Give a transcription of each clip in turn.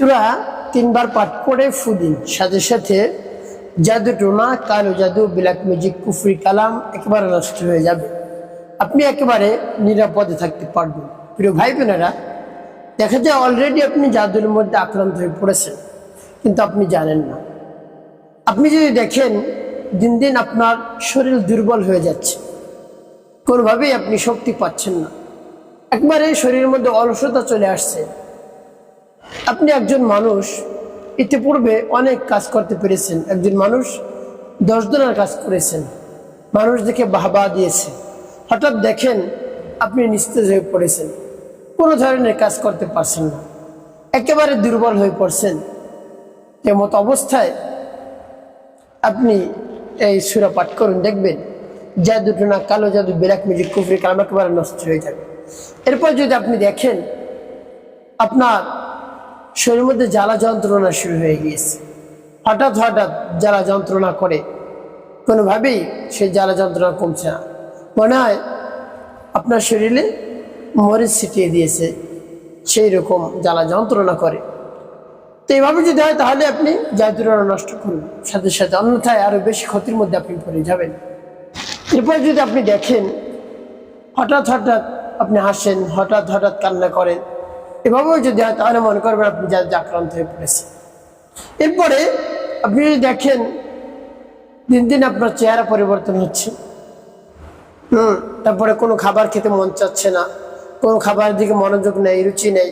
সূরা 3 বার পাঠ করে ফু দিন, সাথে সাথে জাদু টোনা, কালো জাদু, ব্ল্যাক ম্যাজিক, কুফরি কালাম একেবারে নষ্ট হয়ে যাবে। আপনি একেবারে নিরাপদে থাকতে পারবেন। প্রিয় ভাই বোনেরা, দেখা যায় অলরেডি আপনি জাদুর মধ্যে আক্রান্ত হয়ে পড়েছেন, কিন্তু আপনি জানেন না। আপনি যদি দেখেন দিন দিন আপনার শরীর দুর্বল হয়ে যাচ্ছে, কোনোভাবেই আপনি শক্তি পাচ্ছেন না, একবারে শরীরের মধ্যে অলসতা চলে আসছে। আপনি একজন মানুষ ইতিপূর্বে অনেক কাজ করতে পেরেছেন, একজন মানুষ 10 জনের কাজ করেছেন, মানুষ দেখে বাহবা দিয়েছে, হঠাৎ দেখেন আপনি নিস্তেজ হয়ে পড়েছেন, কোনো ধরনের কাজ করতে পারছেন না, একেবারে দুর্বল হয়ে পড়ছেন। এমত অবস্থায় আপনি এই সূরা পাঠ করুন, দেখবেন জাদু টোনা, কালো জাদু, ব্ল্যাক ম্যাজিক, কুফরি কালাম একেবারে নষ্ট হয়ে যাবে। এরপর যদি আপনি দেখেন আপনার শরীরের মধ্যে জ্বালা যন্ত্রণা শুরু হয়ে গিয়েছে, হঠাৎ হঠাৎ জ্বালা যন্ত্রণা করে, কোনোভাবেই সেই জ্বালা যন্ত্রণা কমছে না, মনে হয় আপনার শরীরে মরিচ ছিটিয়ে দিয়েছে, সেই রকম জ্বালা যন্ত্রণা করে। তো এইভাবে যদি হয় তাহলে আপনি জাদুটা নষ্ট করুন সাথে সাথে, অন্যথায় আরো বেশি ক্ষতির মধ্যে আপনি পড়ে যাবেন। এরপর যদি আপনি দেখেন হঠাৎ হঠাৎ আপনি হাসেন, হঠাৎ হঠাৎ কান্না করেন, এভাবেও যদি হয় তাহলে মনে করবেন আপনি জাদুতে আক্রান্ত হয়ে পড়েছেন। এরপরে আপনি যদি দেখেন দিন দিন আপনার চেহারা পরিবর্তন হচ্ছে, তারপরে কোনো খাবার খেতে মন চাচ্ছে না, কোনো খাবারের দিকে মনোযোগ নেই, রুচি নেই,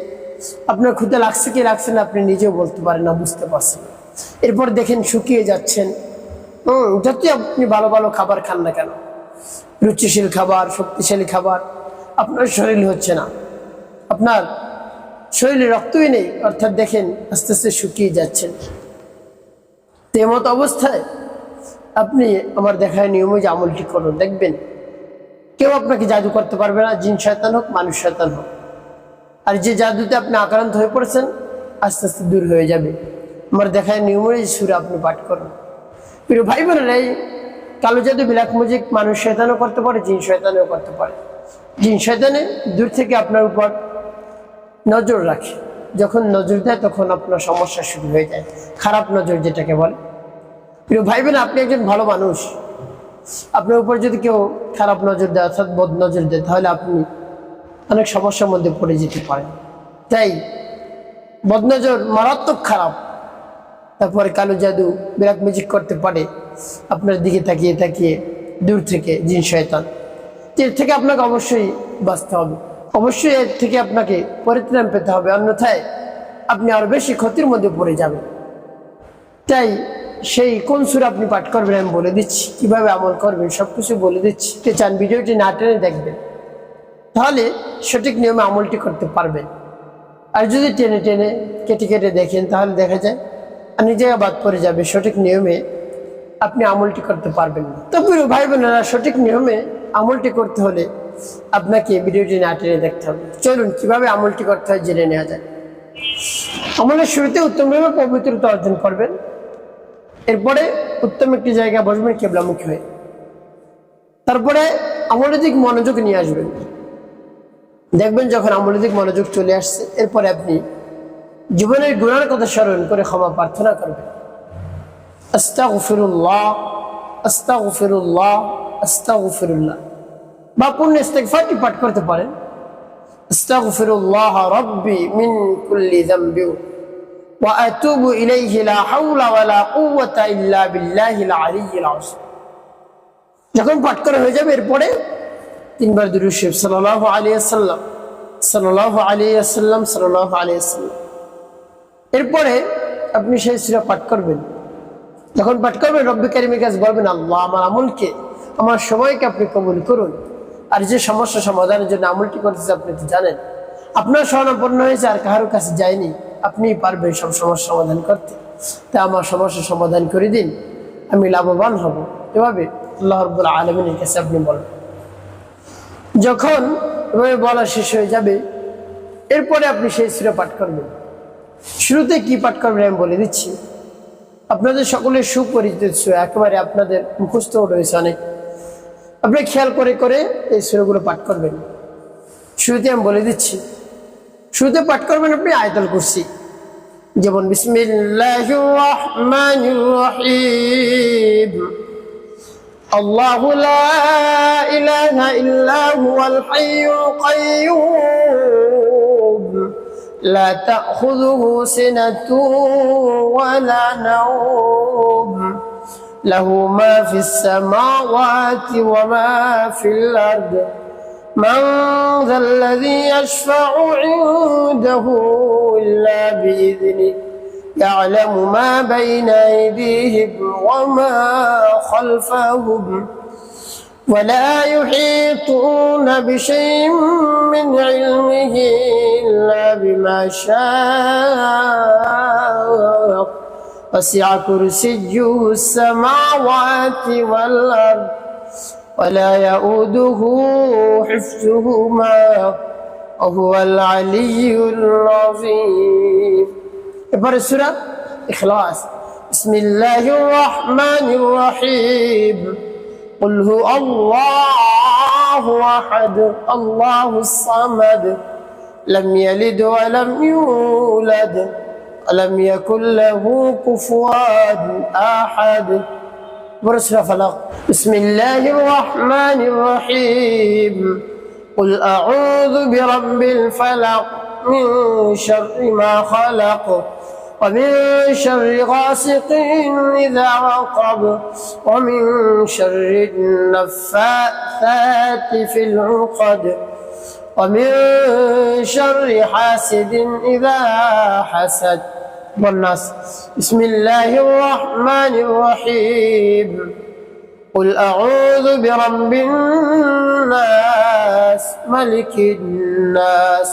আপনার ক্ষুধা লাগছে কি লাগছে না আপনি নিজেও বলতে পারেন না, বুঝতে পারছেন। এরপর দেখেন শুকিয়ে যাচ্ছেন, যতই আপনি ভালো ভালো খাবার খান না কেন, রুচিশীল খাবার, শক্তিশালী খাবার, আপনার শরীর হচ্ছে না, আপনার শরীরে রক্তই নেই, অর্থাৎ দেখেন আস্তে আস্তে শুকিয়ে যাচ্ছেন। তেমত অবস্থায় আপনি আমার দেখায় নিয়মে যে আমলটি করুন, দেখবেন কেউ আপনাকে জাদু করতে পারবে না, জিন শয়তান হোক, মানুষ শয়তান হোক। আর যে জাদুতে আপনি আক্রান্ত হয়ে পড়েছেন আস্তে আস্তে দূর হয়ে যাবে। আমার দেখায় নিয়মে সূরা আপনি পাঠ করুন। প্রিয় ভাই বোনেরা, এই কালো জাদু, ব্ল্যাক ম্যাজিক মানুষ শয়তানও করতে পারে, জিন শয়তানও করতে পারে। জিন শয়তানে দূর থেকে আপনার উপর নজর রাখে, যখন নজর দেয় তখন আপনার সমস্যা শুরু হয়ে যায়, খারাপ নজর যেটাকে বলে। প্রিয় ভাই বোন, আপনি একজন ভালো মানুষ, আপনার উপর যদি কেউ খারাপ নজর দেয় অর্থাৎ বদ নজর দেয়, তাহলে আপনি অনেক সমস্যার মধ্যে পড়ে যেতে পারেন। তাই বদনজর মারাত্মক খারাপ। তারপরে কালো জাদু, ব্ল্যাক ম্যাজিক করতে পারে আপনার দিকে তাকিয়ে তাকিয়ে দূর থেকে জিন শয়তান। এর থেকে আপনাকে অবশ্যই বাঁচতে হবে, অবশ্যই এর থেকে আপনাকে পরিত্রাণ পেতে হবে, অন্যথায় আপনি আরো বেশি ক্ষতির মধ্যে পড়ে যাবেন। তাই সেই কোন সূরা আপনি পাঠ করবেন আমি বলে দিচ্ছি, কিভাবে আমল করবেন সবকিছু বলে দিচ্ছি। চান ভিডিওটি না টেনে দেখবেন, তাহলে সঠিক নিয়মে আমলটি করতে পারবেন। আর যদি টেনে টেনে কেটে কেটে দেখেন তাহলে দেখা যায় নিজেকে বাদ পড়ে যাবে, সঠিক নিয়মে আপনি আমলটি করতে পারবেন না। তো প্রিয় ভাই বোনেরা, সঠিক নিয়মে আমলটি করতে হলে আপনাকে ভিডিওটি না টেনে দেখতে হবে। চলুন কিভাবে আমলটি করতে হয় জেনে নেওয়া যায়। আমলের শুরুতে উত্তমভাবে পবিত্রতা অর্জন করবেন, এরপরে উত্তম একটি জায়গায় বসবেন কিবলামুখী হয়ে, তারপরে আমলের দিক মনোযোগ নিয়ে আসবেন। দেখবেন যখন আমলের দিক মনোযোগ চলে আসছে, এরপরে আপনি জীবনের গুনার কথা স্মরণ করে ক্ষমা প্রার্থনা করবেন। আস্তাগফিরুল্লাহ, আস্তাগফিরুল্লাহ, আস্তাগফিরুল্লাহ, বা পূর্ণ ইস্তিগফারটি পাঠ করতে পারেন। আস্তাগফিরুল্লাহ রাব্বি মিন কুল্লি যামবি ওয়া আতুবু ইলাইহি লা হাওলা ওয়া লা কুওয়াতা ইল্লা বিল্লাহিল আলিয়্যিল আযীম। যখন পাঠ করা হয়ে যাবে, এরপরে 3 বার দুরূদ শরীফ সাল্লাল্লাহু আলাইহি ওয়াসাল্লাম, সাল্লাল্লাহু আলাইহি ওয়াসাল্লাম, সাল্লাল্লাহু আলাইহি ওয়াসাল্লাম। এরপরে আপনি সেই সূরা পাঠ করবেন। যখন পাঠ করবেন রব্বি কারীমের কাছে বলবেন, আল্লাহ আমার আমলকে, আমার সময়কে আপনি কবুল করুন। আর যে সমস্যা সমাধানের জন্য আমলটি করতেছে আপনি তো জানেন, আপনার শরণাপন্ন হয়েছে আর কারোর কাছে যায়নি, আপনিই পারবেন সব সমস্যা সমাধান করতে। তা আমার সমস্যা সমাধান করে দিন, আমি লাভবান হব। এভাবে আল্লাহ রাব্বুল আলামিনের কাছে আপনি বলবেন। যখন এভাবে বলা শেষ হয়ে যাবে, এরপরে আপনি সেই সূরা পাঠ করবেন। শুরুতে কি পাঠ করবেন আমি বলে দিচ্ছি। আপনাদের সকলের সুপরিচিত সূরা, একেবারে আপনাদের মুখস্থ রয়েছে অনেক, আপনি খেয়াল করে করে এই সূরাগুলো পাঠ করবেন। শুরুতে আমি বলে দিচ্ছি, শুরুতে পাঠ করবেন আপনি আয়াতুল কুরসি। যেমন বিসমিল্লাহির রহমানির রহিম, আল্লাহু লা ইলাহা ইল্লা হুয়াল হাইয়ুল কাইয়্যুম লা তাখুযুহু সিনাতুন ওয়া লা নাওম লাহু মা ফিস সামাওয়াতি ওয়া মা ফিল আরদ من ذا الذي يشفع عنده إلا بإذنه يعلم ما بين أيديهم وما خلفهم ولا يحيطون بشيء من علمه إلا بما شاء وسع كرسيه السماوات والأرض ولا يؤوده حفظهما وهو العلي العظيم. এবারে সূরা ইখলাস, বিসমিল্লাহির রহমানির রহিম, قل هو الله أحد الله الصمد لم يلد ولم يولد ولم يكن له كفوا أحد. سورة فلق، بسم الله الرحمن الرحيم، قل أعوذ برب الفلق من شر ما خلق ومن شر غاسق إذا وقب ومن شر النفاثات في العقد ومن شر حاسد إذا حسد. والناس، بسم الله الرحمن الرحيم، قل أعوذ برب الناس ملك الناس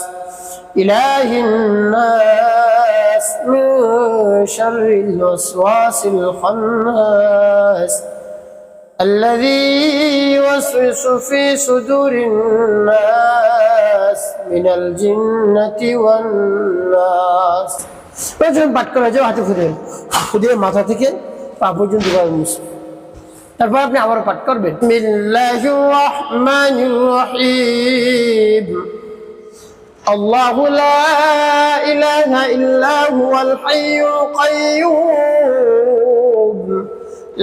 إله الناس من شر الوسواس الخناس الذي يوسوس في صدور الناس من الجنة والناس. যখন পাঠ করা যায় হাতে ফুঁদে ফুঁদে মাথা থেকে পা পর্যন্ত মুছবেন, তারপর আপনি আবার পাঠ করবেন বিসমিল্লাহির রহমানির রহিম, আল্লাহু লা ইলাহা ইল্লা হুয়াল হাইয়ুল কাইয়্যুম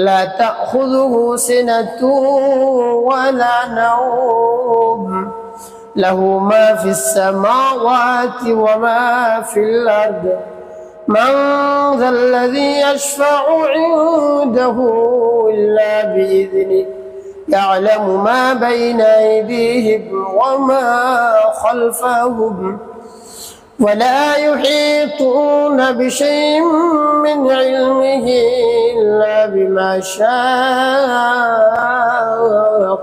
লা তাখুযুহু সিনাতুন ওয়া লা নাওম লাহু মা ফিস সামাওয়াতি ওয়া মা ফিল আরদ من ذا الذي يشفع عنده إلا بإذنه يعلم ما بين أيديهم وما خلفهم ولا يحيطون بشيء من علمه إلا بما شاء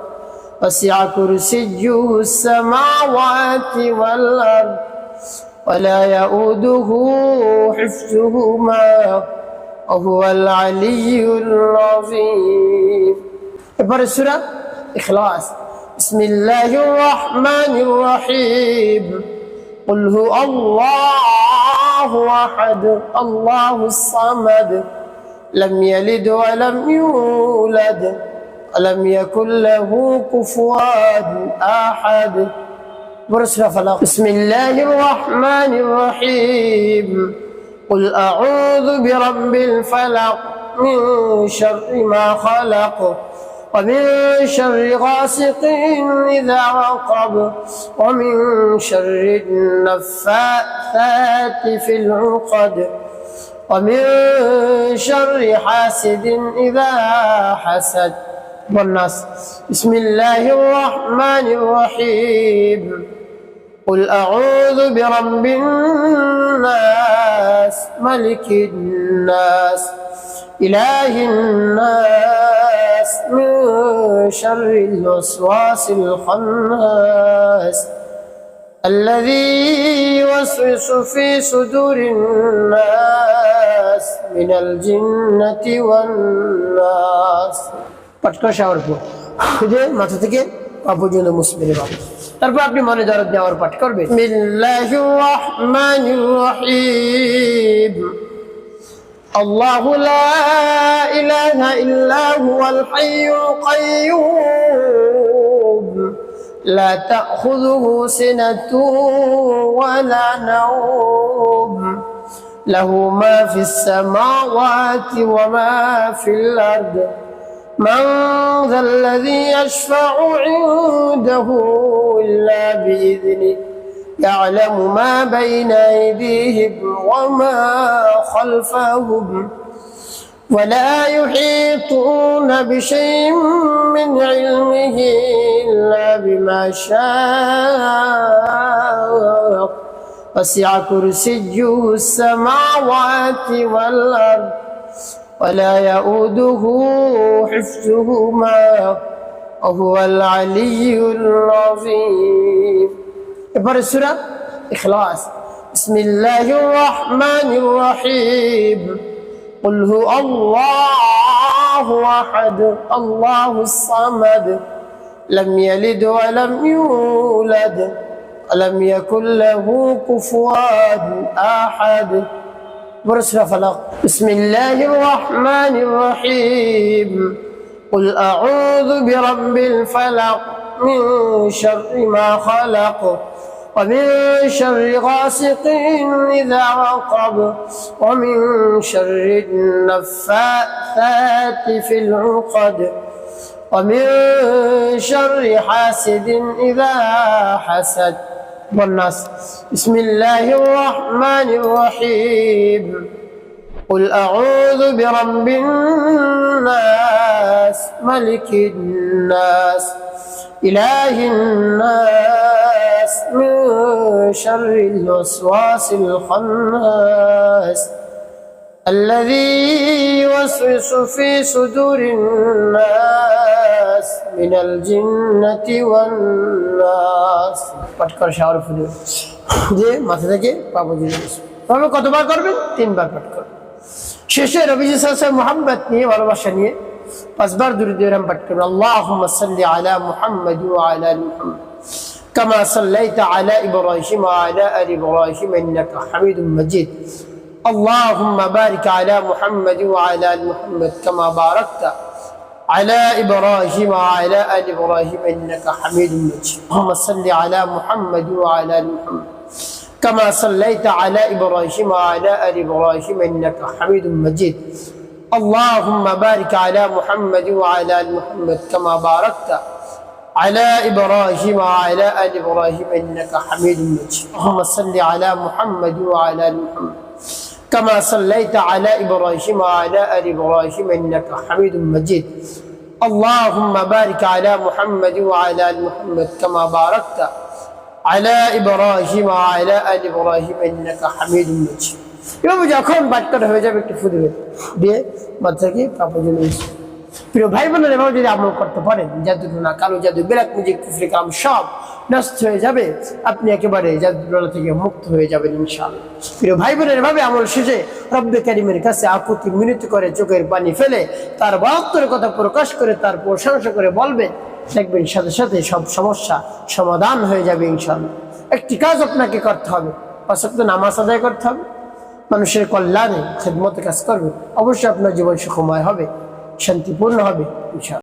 وسع كرسيه السماوات والأرض ولا يؤوده حفظهما وهو العلي العظيم. এবারে সূরা ইখলাস, বিসমিল্লাহির রহমানির রহিম, قل هو الله أحد الله الصمد لم يلد ولم يولد ولم يكن له كفوا أحد. سورة فلق، بسم الله الرحمن الرحيم، قل أعوذ برب الفلق من شر ما خلق ومن شر غاسق إذا وقب ومن شر النفاثات في العقد ومن شر حاسد إذا حسد. والناس، بسم الله الرحمن الرحيم، قل أعوذ برب الناس ملك الناس إله الناس من شر الوسواس الخناس الذي يوسوس في صدور الناس من الجنة والناس. পাঠ করা শাওয়ার পর খুদে মাথা থেকে পা পর্যন্ত মুছবেন। তারপর আপনি মনে দরদ নিয়ে আবার পাঠ করবেন বিসমিল্লাহির রহমানির রহিম, আল্লাহু লা ইলাহা ইল্লা হুয়াল হাইয়ুল কাইয়্যুম লা তাখুযুহু সিনাতুন ওয়া লা নাওম له ما في السماوات وما في الأرض من ذا الذي يشفع عنده إلا بإذنه يعلم ما بين أيديهم وما خلفهم ولا يحيطون بشيء من علمه إلا بما شاء وسع كرسيه السماوات والأرض ولا يؤوده حفظهما وهو العلي العظيم. এবারে সূরা ইখলাস। বিসমিল্লাহির রহমানির রহিম। قل هو الله أحد الله الصمد لم يلد ولم يولد ولم يكن له كفوا أحد. سورة فلق. بسم الله الرحمن الرحيم. قل أعوذ برب الفلق من شر ما خلق ومن شر غاسق إذا وقب ومن شر النفاثات في العقد ومن شر حاسد إذا حسد. والناس. بسم الله الرحمن الرحيم. قل أعوذ برب الناس ملك الناس إله الناس من شر الوسواس الخناس الذي يوسوس في صدور الناس من الجنة والناس. পাঠকর শাওয়ার ফুলে যে মাথা থেকে পা পর্যন্ত তবে কতবার করবেন? 3 বার পাঠ করবেন। শেষে নবীজি সাল্লাল্লাহু আলাইহি ওয়াসাল্লাম মুহাব্বত নিয়ে ভালোবাসা নিয়ে 5 বার দুরূদ ইরহাম পাঠ করবেন। আল্লাহুম্মা সাল্লি আলা মুহাম্মাদ ওয়া আলা আলি মুহাম্মাদ কামা সাল্লাইতা আলা ইব্রাহিম ওয়া আলা আলি ইব্রাহিম ইন্নাকা হামিদুম মাজিদ। আল্লাহুম্মা বারিক আলা মুহাম্মাদ ওয়া আলা আলি মুহাম্মাদ কামা বারাকতা على إبراهيم وعلى آل إبراهيم إنك حميد مجيد. اللهم صل على محمد وعلى آل محمد كما صليت على إبراهيم وعلى آل إبراهيم إنك حميد مجيد. اللهم بارك على محمد وعلى آل محمد كما باركت على إبراهيم وعلى آل إبراهيم إنك حميد مجيد. اللهم صل على محمد وعلى آل محمد كما صليت على إبراهيم وعلى آل إبراهيم إنك حميد مجيد. اللهم بارك على محمد وعلى آل محمد كما باركت على إبراهيم وعلى آل إبراهيم إنك حميد مجيد. এভাবে যখন পাঠ করা হয়ে যাবে একটু ফু দিবেন, দিয়ে বাচ্চাকে কাপড় জন্য। প্রিয় ভাই বোনেরা, এভাবে যদি আমল করতে পারেন, জাদুটোনা, কালো জাদু, ব্ল্যাক ম্যাজিক, কুফরি কালাম সব নষ্ট হয়ে যাবে। আপনি একেবারে জাদুটোনা থেকে মুক্ত হয়ে যাবেন ইনশাআল্লাহ। প্রিয় ভাই বোনেরা, এভাবে আমল শেষে রব্বে কারীমের কাছে আকুতি মিনতি করে চোখের পানি ফেলে তার বাহাত্তর কথা প্রকাশ করে তার প্রশংসা করে বলবেন, দেখবেন সাথে সাথে সব সমস্যা সমাধান হয়ে যাবে ইনশাআল্লাহ। একটি কাজ আপনাকে করতে হবে, 5 ওয়াক্ত নামাজ আদায় করতে হবে, মানুষের কল্যাণে খেদমতে কাজ করবে, অবশ্যই আপনার জীবন সুখময় হবে, শান্তিপূর্ণ হবে ইনশাআল্লাহ।